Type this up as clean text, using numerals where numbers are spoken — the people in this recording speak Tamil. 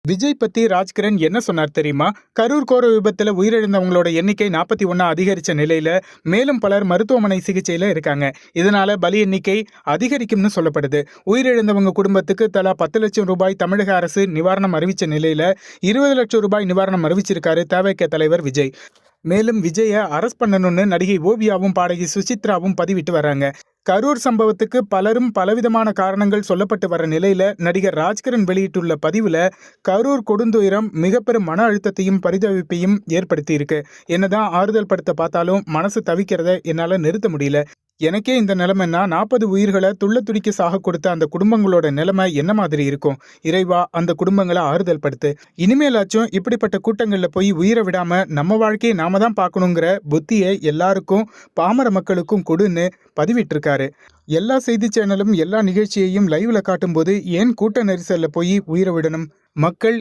விஜய் பத்தி ராஜ்கிரண் என்ன சொன்னார் தெரியுமா? கரூர் கோர விபத்துல உயிரிழந்தவங்களோட எண்ணிக்கை 41 அதிகரிச்ச நிலையில மேலும் பலர் மருத்துவமனை சிகிச்சையில இருக்காங்க. இதனால பலி எண்ணிக்கை அதிகரிக்கும்னு சொல்லப்படுது. உயிரிழந்தவங்க குடும்பத்துக்கு தலா 10 லட்சம் ரூபாய் தமிழக அரசு நிவாரணம் அறிவிச்ச நிலையில 20 லட்சம் ரூபாய் நிவாரணம் அறிவிச்சிருக்காரு தவேக தலைவர் விஜய். மேலும் விஜய அரெஸ்ட் பண்ணணும்னு நடிகை ஓவியாவும் பாடகி சுசித்ராவும் பதிவிட்டு வர்றாங்க. கரூர் சம்பவத்துக்கு பலரும் பலவிதமான காரணங்கள் சொல்லப்பட்டு வர நிலையில நடிகர் ராஜ்கிரண் வெளியிட்டுள்ள பதிவுல கரூர் கொடுந்துயரம் மிக பெரும் மன அழுத்தத்தையும் பரிதவிப்பையும் ஏற்படுத்தி இருக்கு. என்னதான் ஆறுதல் படுத்த பார்த்தாலும் மனசு தவிக்கிறத என்னால நிறுத்த முடியல. எனக்கே இந்த நிலைமைன்னா 40 உயிர்களை துள்ள துடிக்க சாக கொடுத்த அந்த குடும்பங்களோட நிலைமை என்ன மாதிரி இருக்கும்? இறைவா, அந்த குடும்பங்களை ஆறுதல் படுத்து. இனிமேலாச்சும் இப்படிப்பட்ட கூட்டங்கள்ல போய் உயிரை விடாம நம்ம வாழ்க்கையை நாம தான் பார்க்கணுங்கிற புத்தியை எல்லாருக்கும், பாமர மக்களுக்கும் கொடுன்னு பதிவிட்டிருக்காரு. எல்லா செய்தி சேனலும் எல்லா நிகழ்ச்சியையும் லைவ்ல காட்டும் போது ஏன் கூட்ட நெரிசல்ல போய் உயிரை விடணும்? மக்கள்